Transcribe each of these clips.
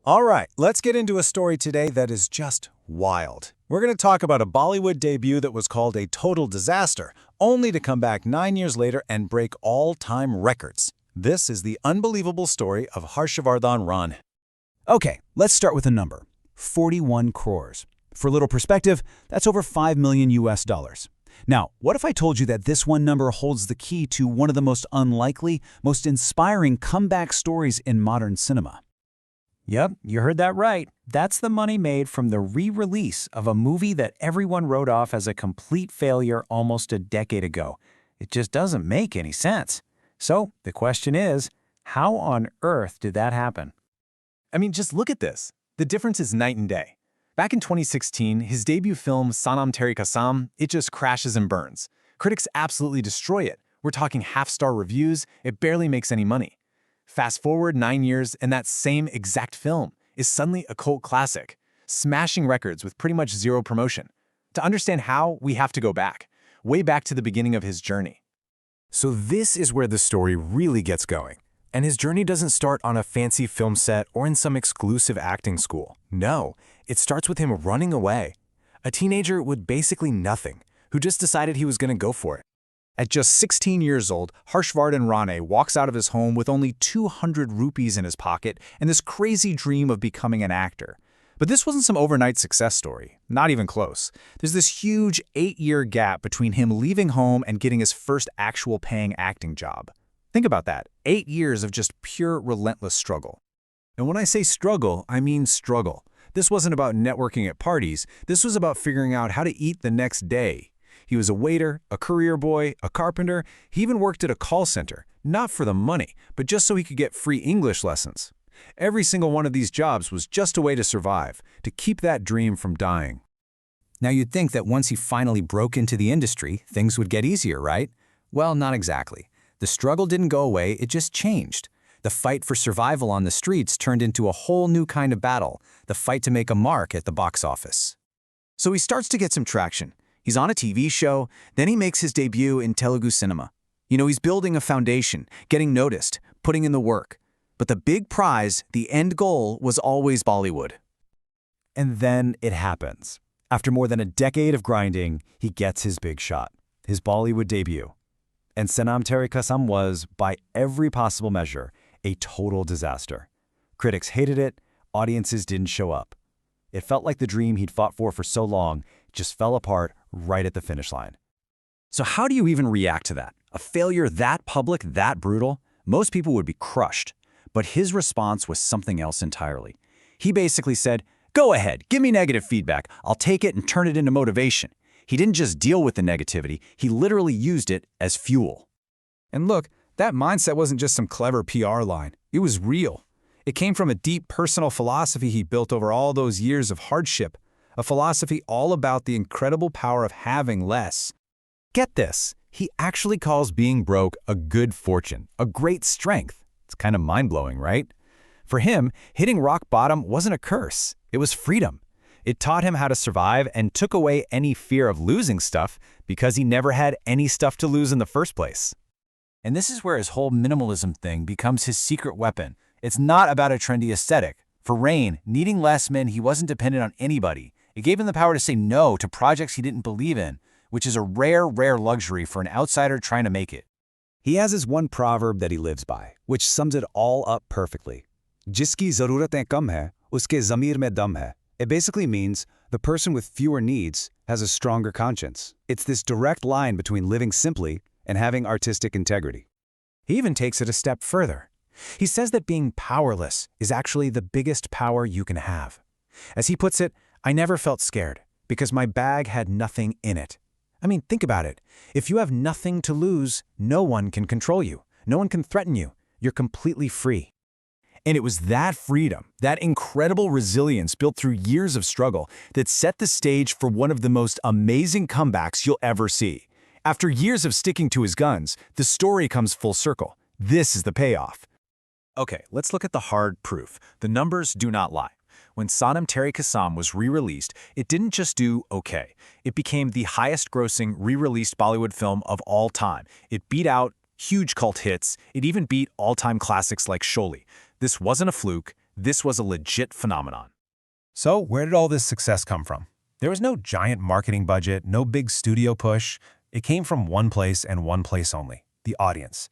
All right, let's get into a story today that is just wild. We're going to talk about a Bollywood debut that was called a total disaster, only to come back 9 years later and break all-time records. This is the unbelievable story of Harshavardhan Ran. Okay, let's start with a number. 41 crores. For a little perspective, that's over 5 million US dollars. Now, what if I told you that this one number holds the key to one of the most unlikely, most inspiring comeback stories in modern cinema? Yep, you heard that right. That's the money made from the re-release of a movie that everyone wrote off as a complete failure almost a decade ago. It just doesn't make any sense. So the question is, how on earth did that happen? I mean, just look at this. The difference is night and day. Back in 2016, his debut film Sanam Tere Kasam, it just crashes and burns. Critics absolutely destroy it. We're talking half-star reviews, it barely makes any money. Fast forward 9 years, and that same exact film is suddenly a cult classic, smashing records with pretty much zero promotion. To understand how, we have to go back, way back to the beginning of his journey. So this is where the story really gets going. And his journey doesn't start on a fancy film set or in some exclusive acting school. No, it starts with him running away. A teenager with basically nothing, who just decided he was going to go for it. At just 16 years old, Harshavardhan Ran walks out of his home with only 200 rupees in his pocket and this crazy dream of becoming an actor. But this wasn't some overnight success story, not even close. There's this huge 8-year gap between him leaving home and getting his first actual paying acting job. Think about that, 8 years of just pure relentless struggle. And when I say struggle, I mean struggle. This wasn't about networking at parties, this was about figuring out how to eat the next day. He was a waiter, a career boy, a carpenter. He even worked at a call center, not for the money, but just so he could get free English lessons. Every single one of these jobs was just a way to survive, to keep that dream from dying. Now you'd think that once he finally broke into the industry, things would get easier, right? Well, not exactly. The struggle didn't go away, it just changed. The fight for survival on the streets turned into a whole new kind of battle, the fight to make a mark at the box office. So he starts to get some traction. He's on a TV show, then he makes his debut in Telugu cinema. He's building a foundation, getting noticed, putting in the work. But the big prize, the end goal, was always Bollywood. And then it happens. After more than a decade of grinding, he gets his big shot, his Bollywood debut. And Sanam Tere Kasam was, by every possible measure, a total disaster. Critics hated it, audiences didn't show up. It felt like the dream he'd fought for so long just fell apart right at the finish line. So how do you even react to that? A failure that public, that brutal? Most people would be crushed. But his response was something else entirely. He basically said, "Go ahead, give me negative feedback. I'll take it and turn it into motivation." He didn't just deal with the negativity, he literally used it as fuel. And look, that mindset wasn't just some clever PR line. It was real. It came from a deep personal philosophy he built over all those years of hardship, a philosophy all about the incredible power of having less. Get this, he actually calls being broke a good fortune, a great strength. It's kind of mind-blowing, right? For him, hitting rock bottom wasn't a curse, it was freedom. It taught him how to survive and took away any fear of losing stuff because he never had any stuff to lose in the first place. And this is where his whole minimalism thing becomes his secret weapon. It's not about a trendy aesthetic. For Ran, needing less meant he wasn't dependent on anybody. It gave him the power to say no to projects he didn't believe in, which is a rare luxury for an outsider trying to make it. He has his one proverb that he lives by, which sums it all up perfectly. Jiski zaruratein kam hai, uske zamir mein dam hai. It basically means the person with fewer needs has a stronger conscience. It's this direct line between living simply and having artistic integrity. He even takes it a step further. He says that being powerless is actually the biggest power you can have. As he puts it, "I never felt scared because my bag had nothing in it." I mean, think about it. If you have nothing to lose, no one can control you. No one can threaten you. You're completely free. And it was that freedom, that incredible resilience built through years of struggle that set the stage for one of the most amazing comebacks you'll ever see. After years of sticking to his guns, the story comes full circle. This is the payoff. Okay, let's look at the hard proof. The numbers do not lie. When Sanam Tere Kasam was re-released, it didn't just do okay. It became the highest-grossing re-released Bollywood film of all time. It beat out huge cult hits. It even beat all-time classics like Sholay. This wasn't a fluke. This was a legit phenomenon. So where did all this success come from? There was no giant marketing budget, no big studio push. It came from one place and one place only, the audience.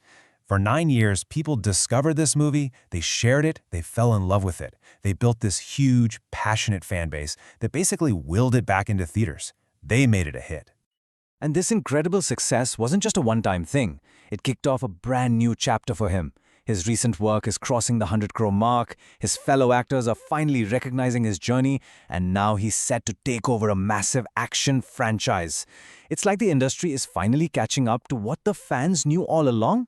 For 9 years, people discovered this movie, they shared it, they fell in love with it. They built this huge, passionate fan base that basically willed it back into theaters. They made it a hit. And this incredible success wasn't just a one-time thing. It kicked off a brand new chapter for him. His recent work is crossing the 100 crore mark, his fellow actors are finally recognizing his journey, and now he's set to take over a massive action franchise. It's like the industry is finally catching up to what the fans knew all along.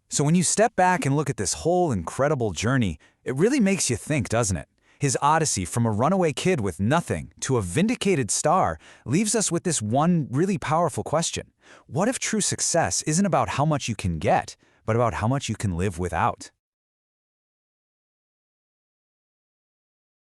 So when you step back and look at this whole incredible journey, it really makes you think, doesn't it? His odyssey from a runaway kid with nothing to a vindicated star leaves us with this one really powerful question. What if true success isn't about how much you can get, but about how much you can live without?